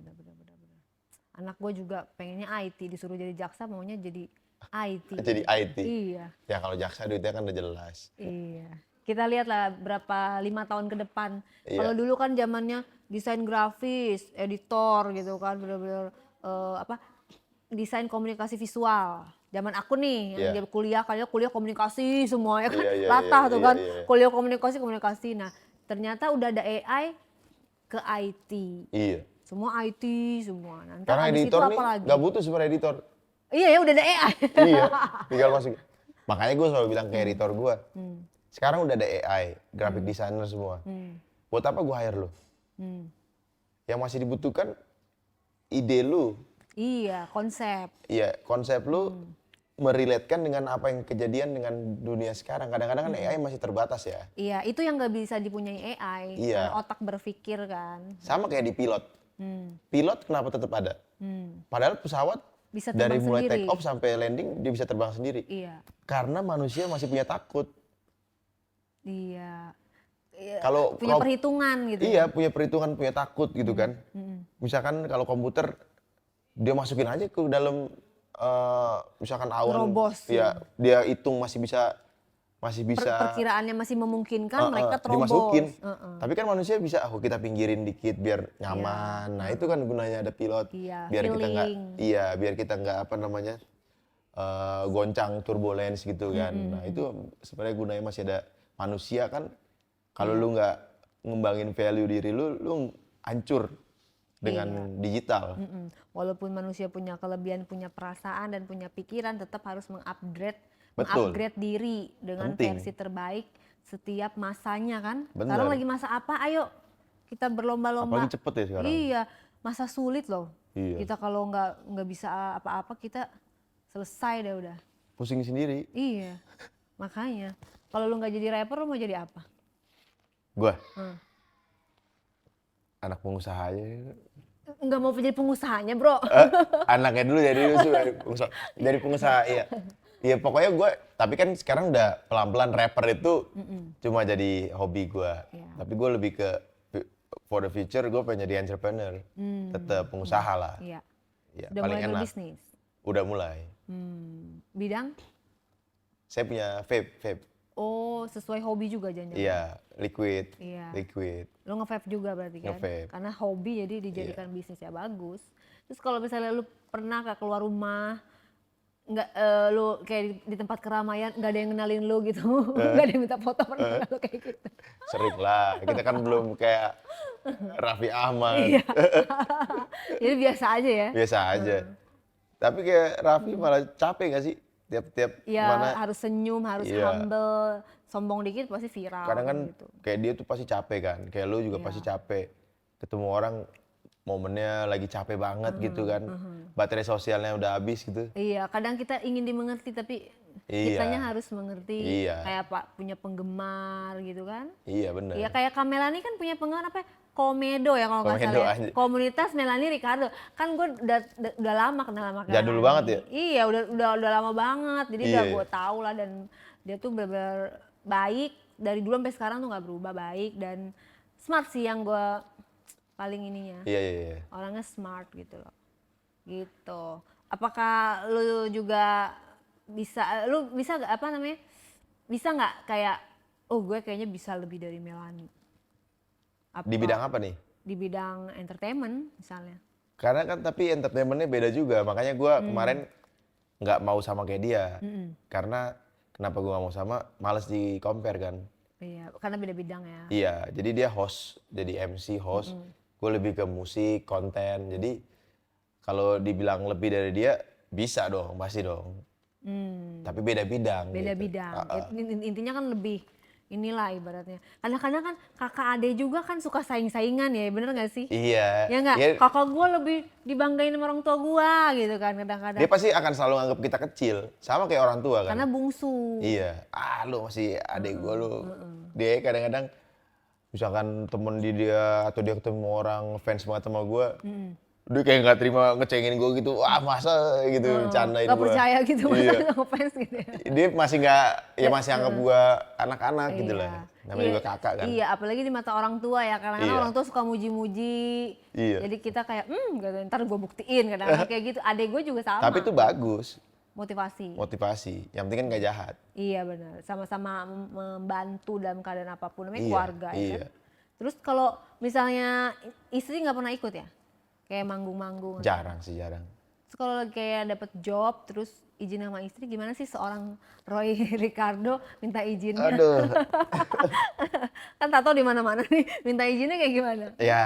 Anak gue juga pengennya IT, disuruh jadi jaksa maunya jadi IT. Jadi IT. Iya. Ya kalau jaksa duitnya kan udah jelas. Iya. Kita lihatlah berapa 5 tahun ke depan. Iya. Kalau dulu kan zamannya desain grafis, editor gitu kan, bener-bener desain komunikasi visual. Zaman aku nih yang dia kuliah, kalian kuliah komunikasi semua ya kan, latah tuh kan, kuliah komunikasi. Nah ternyata udah ada AI ke IT. Iya. Semua IT semua. Nanti Karena abis editor itu nih apa lagi? nggak butuh super editor. Iya ya udah ada AI. Iya. Tinggal masuk. Makanya gue selalu bilang ke editor gue. Sekarang udah ada AI, graphic designer semua. Buat apa gue hire lu? Yang masih dibutuhkan ide lu. Iya, konsep. Iya, konsep lu merelatekan dengan apa yang kejadian dengan dunia sekarang. Kadang-kadang kan AI masih terbatas ya. Iya, itu yang nggak bisa dipunyai AI. Iya. Karena otak berpikir kan. Sama kayak di pilot. Pilot kenapa tetap ada? Padahal pesawat Bisa dari terbang mulai sendiri. take off sampai landing dia bisa terbang sendiri. Iya. Karena manusia masih punya takut. Iya. Kalau Punya perhitungan gitu. Iya, punya perhitungan, punya takut gitu kan. Misalkan kalau komputer dia masukin aja ke dalam misalkan awan, Terobos. ya dia hitung masih bisa Perkiraannya masih memungkinkan, mereka terobos. dimasukin. Tapi kan manusia bisa, kita pinggirin dikit biar nyaman. Nah itu kan gunanya ada pilot, Iya, biar kita nggak, feeling. biar kita nggak goncang turbulence gitu kan. Nah itu sebenarnya gunanya masih ada manusia kan. Kalau lu nggak ngembangin value diri lu hancur dengan digital. Walaupun manusia punya kelebihan, punya perasaan dan punya pikiran, tetap harus Betul. mengupgrade diri dengan Penting. versi terbaik setiap masanya kan. Bener. Sekarang lagi masa apa? Ayo kita berlomba-lomba. Apalagi cepet ya sekarang. Iya, masa sulit loh. Iya. Kita kalau nggak bisa apa-apa kita selesai deh udah. Pusing sendiri. Iya, makanya kalau lu nggak jadi rapper lu mau jadi apa? Gua anak pengusaha aja. Nggak mau jadi pengusahanya bro. Anaknya dulu jadi pengusaha. Dari pengusaha, iya. Iya pokoknya gue, tapi kan sekarang udah pelan-pelan rapper itu cuma jadi hobi gue. Iya. Tapi gue lebih ke for the future gue pengen jadi entrepreneur. Tetap pengusaha lah. Iya. Ya, Udah paling mulai enak. berbisnis. Udah mulai. Bidang? Saya punya vape. Oh, sesuai hobi juga jangan-jangan. Iya, liquid. Iya. Liquid. Lo nge-vape juga berarti kan? Nge-vape. Karena hobi jadi dijadikan bisnis ya bagus. Terus kalau misalnya lu pernah gak keluar rumah, nggak lu kayak di tempat keramaian nggak ada yang kenalin lu gitu, nggak ada yang minta foto, pernah nggak lu kayak gitu? Sering lah, kita kan belum kayak Raffi Ahmad. Iya. Jadi biasa aja ya? Biasa aja. Tapi kayak Raffi malah capek gak sih? Tiap-tiap Ya mana. harus senyum, harus Iya. humble, sombong dikit pasti viral. Kadang kan gitu. kayak dia tuh pasti capek kan. Kayak lu juga Iya. pasti capek. Ketemu orang momennya lagi capek banget gitu kan. Baterai sosialnya udah habis gitu. Iya, kadang kita ingin dimengerti tapi Iya. kitanya harus mengerti. Iya. Kayak Pak punya penggemar gitu kan? Iya bener. Iya, kayak Kak Melani kan punya penggemar apa ya? Komedo ya kalau nggak Komedo salah. aja. Ya. Komunitas Melani Ricardo. Kan gue udah lama kenal sama Kak Jadul Melani. banget ya? Iya, udah lama banget. Jadi Iya. udah gue tahu lah, dan dia tuh bener-bener baik dari dulu sampai sekarang tuh nggak berubah, baik dan smart sih yang gue paling ininya. Iya. Orangnya smart gitu loh. Gitu. Apakah lu juga bisa nggak apa namanya? Bisa nggak kayak oh gue kayaknya bisa lebih dari Melani. Di bidang apa nih? Di bidang entertainment misalnya. Karena kan tapi entertainmentnya beda juga. Makanya gua kemarin nggak mau sama kayak dia. Karena kenapa gua nggak mau sama? Males di compare kan. Iya, karena beda bidang ya. Iya, jadi dia host, jadi MC host. Gue lebih ke musik, konten. Jadi kalau dibilang lebih dari dia, bisa dong, pasti dong. Tapi beda bidang. Beda gitu. bidang. Intinya kan lebih inilah ibaratnya. Kadang-kadang kan kakak ade juga kan suka saing-saingan ya, bener gak sih? Iya. Ya nggak? Iya, Kakak gue lebih dibanggain sama orang tua gue gitu kan kadang-kadang. dia pasti akan selalu anggap kita kecil, sama kayak orang tua kan. Karena bungsu. Iya, lu masih adik gue lu. Dia kadang-kadang misalkan temen dia atau dia ketemu orang fans banget sama gue, dia kayak nggak terima ngecengin gue gitu. Wah masa gitu, candain gue. Gak percaya gitu, Iya. masa ngefans gitu ya. Dia masih nggak, ya masih anggap gue anak-anak gitu Iya. lah. Namanya juga kakak kan. Iya, apalagi di mata orang tua ya. Kadang-kadang Iya. orang tua suka muji-muji. Iya. Jadi kita kayak, gitu, ntar gue buktiin kadang-kadang kayak gitu. Adek gue juga sama. Tapi itu bagus, Motivasi. motivasi. Yang penting kan nggak jahat. Iya benar. Sama-sama membantu dalam keadaan apapun. Namanya Iya, keluarga ya iya. kan. Terus kalau misalnya istri nggak pernah ikut ya? Kayak manggung-manggung. Jarang sih, jarang. Terus kalau kayak dapet job terus izin sama istri, gimana sih seorang Roy Ricardo minta izinnya? Aduh. Kan tato di mana-mana nih, minta izinnya kayak gimana? Ya,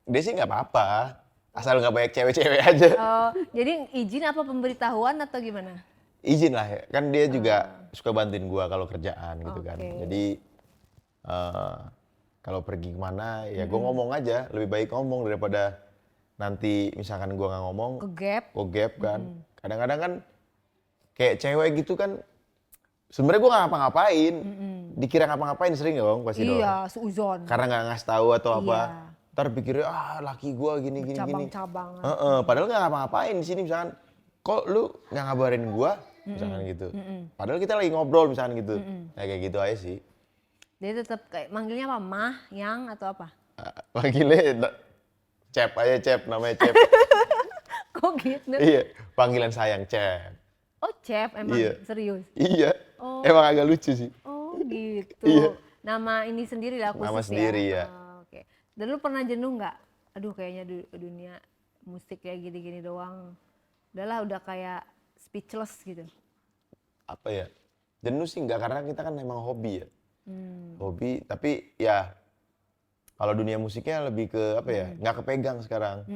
dia sih nggak apa-apa. Asal nggak banyak cewek-cewek aja. Oh, jadi izin apa pemberitahuan atau gimana? Izin lah, kan dia juga suka bantuin gua kalau kerjaan gitu kan. Oke. Jadi kalau pergi kemana ya gua ngomong aja, lebih baik ngomong daripada nanti misalkan gua nggak ngomong, Ke gap? gap kan. Kadang-kadang kan kayak cewek gitu kan, sebenarnya gua nggak ngapa-ngapain, dikira ngapa-ngapain sering dong pasti dong. Iya, seuzon. Karena nggak ngasih tahu atau apa, Iya. ntar pikirnya laki gua gini. Cabang-cabang. Padahal nggak ngapa-ngapain di sini misalkan, kok lu nggak ngabarin gua, misalkan gitu. Padahal kita lagi ngobrol misalkan gitu, ya kayak gitu aja sih. Dia tetap kayak manggilnya apa? Mah, yang atau apa? Panggilnya Cep aja, Cep, namanya Cep. Kok gitu? Iya, panggilan sayang Cep. Oh, Chef, emang Iya. serius? Iya, Oh. emang agak lucu sih. Oh gitu. Iya. Nama ini sendiri lah khusus Nama sendiri, ya. Oh, oke. Dan lu pernah jenuh nggak? Aduh kayaknya dunia musik kayak gini-gini doang. Udahlah udah kayak speechless gitu. Apa ya, jenuh sih enggak, karena kita kan emang hobi ya. Hobi, tapi ya kalau dunia musiknya lebih ke apa ya, nggak kepegang sekarang.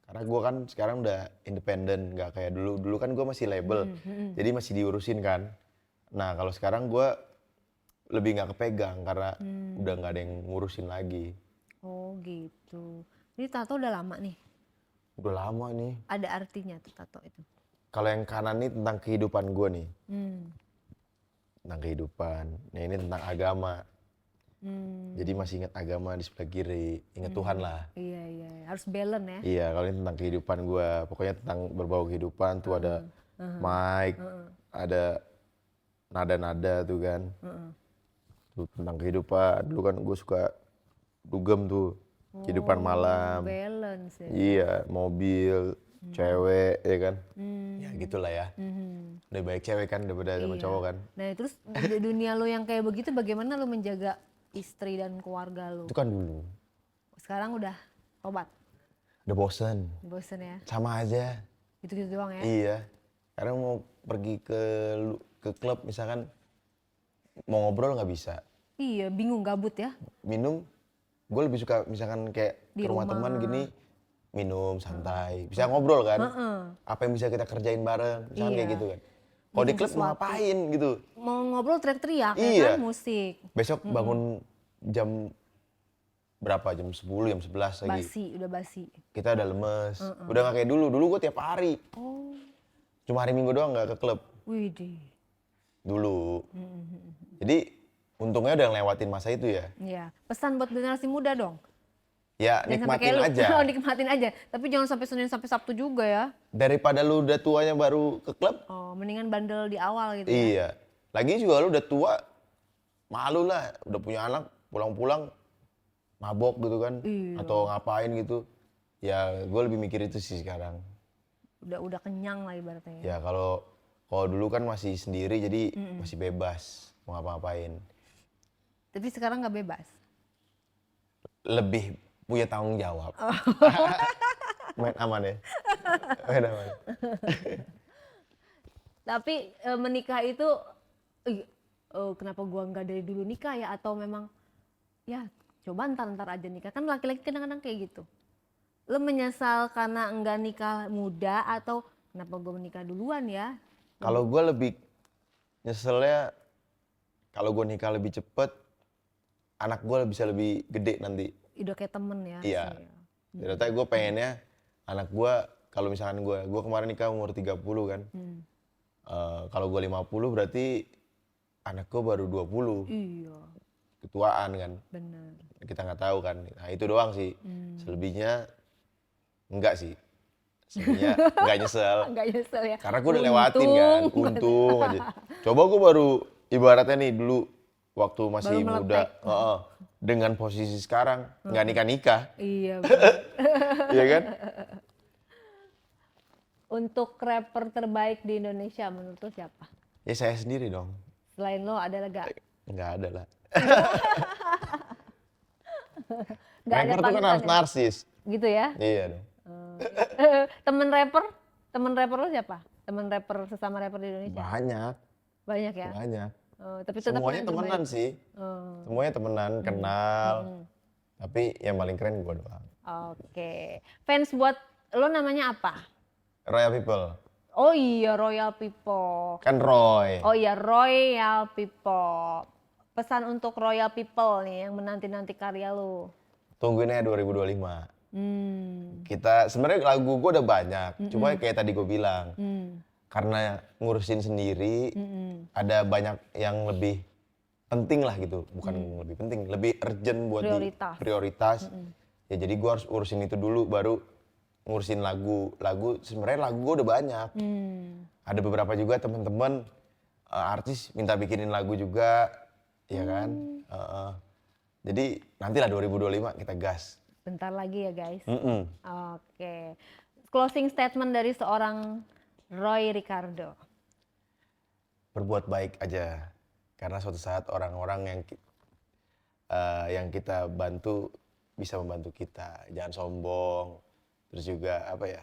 Karena gue kan sekarang udah independen, nggak kayak dulu. Dulu kan gue masih label, jadi masih diurusin kan. Nah kalau sekarang gue lebih nggak kepegang karena udah nggak ada yang ngurusin lagi. Oh gitu. Ini tato udah lama nih. Udah lama nih. Ada artinya tuh tato itu. Kalau yang kanan nih tentang kehidupan gue nih, Hmm. tentang kehidupan. Nah ini tentang agama. Jadi masih ingat agama di sebelah kiri, ingat Tuhan lah. Iya iya. Harus balance ya. Iya, kalau ini tentang kehidupan gue, pokoknya tentang berbau kehidupan tuh ada mic, ada nada-nada tuh kan. Tuh tentang kehidupan. Dulu kan gue suka dugem tuh kehidupan malam. Balance ya. Iya, mobil, cewek ya kan. Ya Hmm. gitulah ya. Lebih baik cewek kan daripada sama Iya. cowok kan. Nah terus di dunia lo yang kayak begitu bagaimana lo menjaga istri dan keluarga lo? Itu kan dulu. Sekarang udah tobat, Udah bosen. bosen ya? Sama aja. Gitu-gitu doang ya? Iya. Kadang mau pergi ke klub misalkan mau ngobrol nggak bisa. Iya, bingung gabut ya? Minum, gue lebih suka misalkan kayak Di ke rumah rumah. teman gini, minum santai, bisa ngobrol kan. Heeh. Apa yang bisa kita kerjain bareng, misalkan kayak Iya. gitu kan. Kalau di Bikin klub mau sesuatu. ngapain gitu. Mau ngobrol teriak-teriak ya Iya. kan, musik. Besok bangun jam berapa? Jam 10, jam 11 lagi. Basi, udah basi. Kita udah lemes. Udah gak kayak dulu. Dulu gue tiap hari. Oh, Cuma hari Minggu doang gak ke klub. widih. Dulu. Jadi untungnya udah ngelewatin masa itu ya. Iya, pesan buat generasi muda dong. Ya Jangan sampai kayak nikmatin lu. aja. Oh, nikmatin aja. Tapi jangan sampai Senin sampai Sabtu juga ya. Daripada lu udah tuanya baru ke klub. Oh, mendingan bandel di awal gitu ya. Iya. Lagi juga lu udah tua. Malu lah. Udah punya anak. Pulang-pulang mabok gitu kan. Iya. Atau ngapain gitu. Ya gue lebih mikir itu sih sekarang. Udah kenyang lah ibaratnya ya. Ya kalau dulu kan masih sendiri jadi masih bebas mau ngapa-ngapain. Tapi sekarang nggak bebas. Lebih punya tanggung jawab. Main aman ya. Main aman. Tapi menikah itu kenapa gua nggak dari dulu nikah ya, atau memang ya coba ntar aja nikah, kan laki-laki kadang-kadang kayak gitu. Lo menyesal karena enggak nikah muda atau kenapa gua menikah duluan ya? Kalau gue lebih nyeselnya kalau gue nikah lebih cepet, anak gue bisa lebih gede nanti. Udah kayak temen ya. Iya. sih. Ternyata gue pengennya anak gue, kalau misalkan gue kemarin nikah umur 30 kan. Kalau gue 50 berarti anak gue baru 20. Iya, Ketuaan kan. benar. Kita nggak tahu kan. Nah itu doang sih. Selebihnya enggak sih. Selebihnya enggak nyesel. Enggak nyesel ya. Karena gue udah lewatin kan. Untung aja. Coba gue baru ibaratnya nih dulu waktu masih Baru muda. meletek. Dengan posisi sekarang nggak nikah-nikah. Iya, benar. Iya kan? Untuk rapper terbaik di Indonesia menurut lo siapa? Ya saya sendiri dong. Selain lo ada gak? Nggak ada lah. Gak ada Rapper tuh kan panutan harus ya? narsis. Gitu ya? Iya dong. Temen rapper? Temen rapper lo siapa? Temen rapper, sesama rapper di Indonesia? Banyak, Banyak ya? banyak. Tapi tetap Semuanya yang temenan terbaik. sih. Semuanya temenan, kenal. Tapi yang paling keren gue doang. Oke. Fans buat lo namanya apa? Royal People. Oh iya, Royal People. Kan Roy. Oh iya, Royal People. Pesan untuk Royal People nih yang menanti-nanti karya lo. Tungguin aja 2025. Kita sebenarnya lagu gue udah banyak. Cuma kayak tadi gue bilang. Karena ngurusin sendiri, ada banyak yang lebih penting lah gitu. Bukan lebih penting, lebih urgent buat Prioritas. prioritas. Ya jadi gue harus urusin itu dulu baru ngurusin lagu. Sebenarnya lagu gue udah banyak. Ada beberapa juga teman-teman artis minta bikinin lagu juga, ya kan. Jadi nantilah 2025 kita gas. Bentar lagi ya guys. Mm-mm. Oke. Closing statement dari seorang Roy Ricardo. Berbuat baik aja, karena suatu saat orang-orang yang kita bantu bisa membantu kita. Jangan sombong, terus juga apa ya,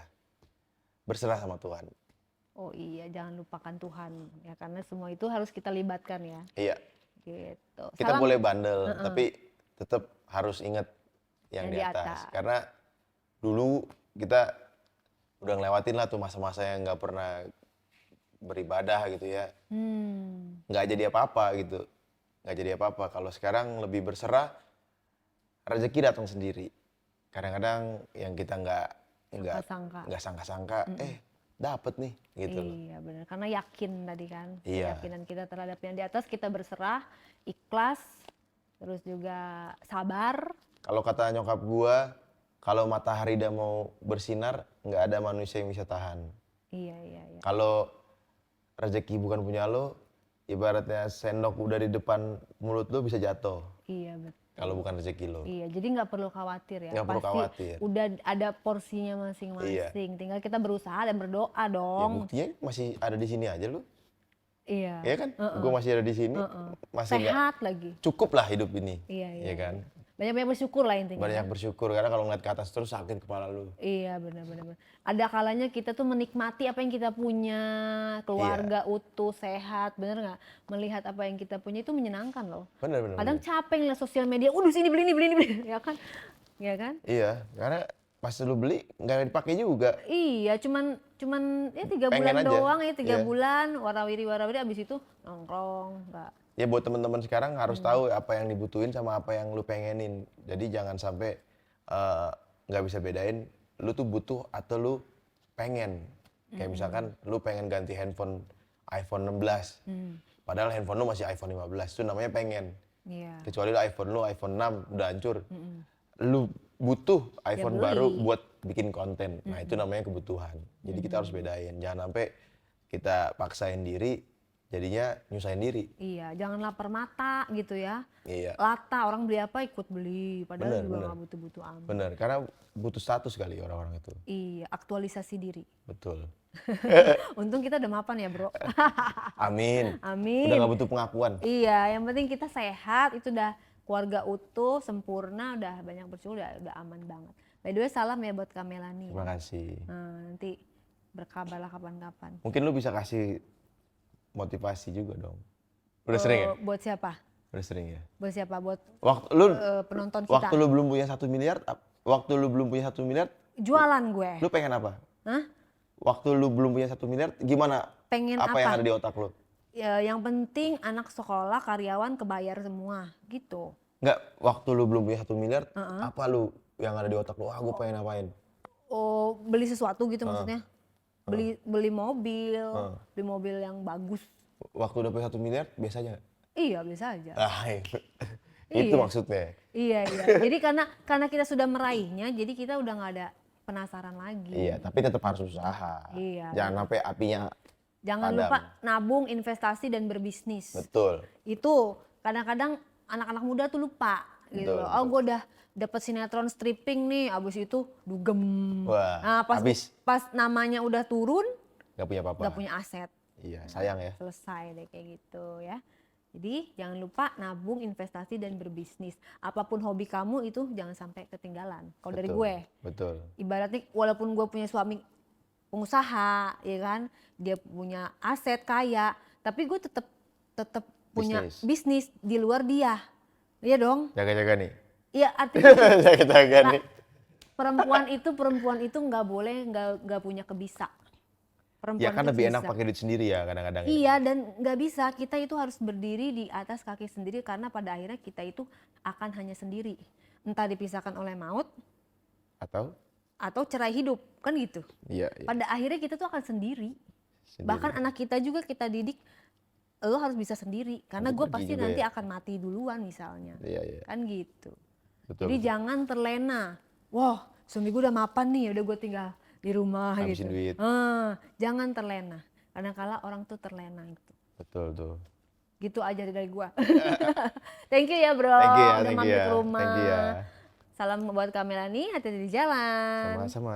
berserah sama Tuhan. Oh iya, jangan lupakan Tuhan ya, karena semua itu harus kita libatkan ya. Iya, Gitu. kita Salam- boleh bandel, tapi tetap harus ingat yang di atas. Karena dulu kita udah ngelewatin lah tuh masa-masa yang nggak pernah beribadah gitu ya. Nggak jadi apa-apa gitu. Nggak jadi apa-apa. Kalau sekarang lebih berserah, rezeki datang sendiri. Kadang-kadang yang kita Sangka-sangka. nggak sangka-sangka, dapet nih gitu loh. Iya benar, karena yakin tadi kan. Iya. Keyakinan kita terhadap yang di atas, kita berserah, ikhlas, terus juga sabar. Kalau kata nyokap gua, kalau matahari udah mau bersinar, nggak ada manusia yang bisa tahan. Iya. Kalau rezeki bukan punya lo, ibaratnya sendok udah di depan mulut lu bisa jatuh Iya betul. kalau bukan rezeki lu. Iya, jadi nggak perlu khawatir ya. Nggak perlu Pasti khawatir. udah ada porsinya masing-masing. Tinggal kita berusaha dan berdoa Ya dong. buktinya masih ada di sini aja lu. Iya. Iya kan? Gue masih ada di sini. Masih nggak Sehat lagi. cukup lah hidup ini. Iya, iya. Iya kan? Banyak-banyak bersyukur lah intinya. Banyak bersyukur karena kalau ngeliat ke atas terus sakit kepala lu. Iya benar-benar. Ada kalanya kita tuh menikmati apa yang kita punya, keluarga utuh, sehat, bener nggak? Melihat apa yang kita punya itu menyenangkan loh. Bener bener. Kadang capek ngeliat sosial media, sini beli ini, ya kan? Ya kan? Iya, karena pas lu beli nggak dipakai juga. Iya, cuman ya 3 Pengen bulan aja. doang ya, 3 Iya. bulan, warawiri abis itu nongkrong, nggak. Ya buat teman-teman sekarang harus tahu apa yang dibutuhin sama apa yang lu pengenin. Jadi jangan sampai nggak bisa bedain lu tuh butuh atau lu pengen. Kayak misalkan lu pengen ganti handphone iPhone 16. Padahal handphone lu masih iPhone 15. Itu namanya pengen. Iya. Kecuali lu iPhone 6 udah hancur. Lu butuh iPhone beli. baru buat bikin konten. Nah, itu namanya kebutuhan. Jadi kita harus bedain. Jangan sampai kita paksain diri jadinya nyusahin diri. Iya, jangan lapar mata gitu ya. Iya. Lata, orang beli apa ikut beli, padahal Bener, juga bener. nggak butuh-butuh amat. Bener, karena butuh status kali orang-orang itu. Iya, aktualisasi diri. Betul. Untung kita udah mapan ya bro. Amin. Amin. Udah gak butuh pengakuan. Iya, yang penting kita sehat, itu udah keluarga utuh, sempurna, udah banyak bersyukur, udah aman banget. By the way, salam ya buat Kak Melani. Terima kasih. Nah, nanti berkabarlah kapan-kapan. Mungkin lu bisa kasih motivasi juga dong. Udah sering ya? Buat siapa? Udah sering ya? Buat siapa? Buat Waktu lu penonton kita. waktu lu belum punya 1 miliar, waktu lu belum punya 1 miliar, Jualan gue. lu pengen apa? Hah? Waktu lu belum punya 1 miliar, gimana? Pengen Apa yang ada di otak lu? Ya, yang penting anak sekolah, karyawan kebayar semua, gitu. Enggak, waktu lu belum punya 1 miliar, apa lu yang ada di otak lu? Gue pengen apain? Oh, beli sesuatu gitu maksudnya? Beli mobil, beli mobil yang bagus. Waktu udah punya 1 miliar, biasanya nggak? Iya, biasa aja. Itu maksudnya. Iya. Jadi karena kita sudah meraihnya, jadi kita udah nggak ada penasaran lagi. Iya, tapi tetap harus usaha. Iya. Jangan sampai apinya Jangan padam. lupa nabung, investasi dan berbisnis. Betul. Itu kadang-kadang anak-anak muda tuh lupa gitu. Betul, Oh, gue udah dapet sinetron stripping nih, abis itu dugem. Wah, Nah, habis. pas namanya udah turun, Gak punya apa-apa. nggak punya aset. Iya, sayang ya. Selesai deh kayak gitu ya. Jadi jangan lupa nabung, investasi dan berbisnis. Apapun hobi kamu itu jangan sampai ketinggalan. Kalau dari gue, Betul. ibaratnya walaupun gue punya suami pengusaha, ya kan, dia punya aset kaya, tapi gue tetap punya bisnis di luar dia. Iya dong. Jaga-jaga nih. Iya artinya Jaga-jaga nih. perempuan itu nggak boleh nggak punya kebisa. Ya kan itu lebih enak bisa. pakai duit sendiri ya kadang-kadang. ya. Iya, dan nggak bisa, kita itu harus berdiri di atas kaki sendiri karena pada akhirnya kita itu akan hanya sendiri. Entah dipisahkan oleh maut Atau? cerai hidup, kan gitu. Iya. Pada akhirnya kita tuh akan sendiri. Bahkan anak kita juga kita didik, lo harus bisa sendiri. Karena gue Untuk pergi pasti juga nanti ya. akan mati duluan misalnya. Iya. Kan gitu. Betul. Jadi jangan terlena. Wah, suami gue udah mapan nih, udah gue tinggal di rumah Habisin gitu. duit. Jangan terlena. Kadang-kala orang tuh terlena itu. Betul tuh. Gitu aja dari gua. Thank you ya bro, Thank you ya, udah thank you mampir ya. ke rumah. Thank you ya. Salam buat Kak Melani, hati-hati di jalan. Sama-sama.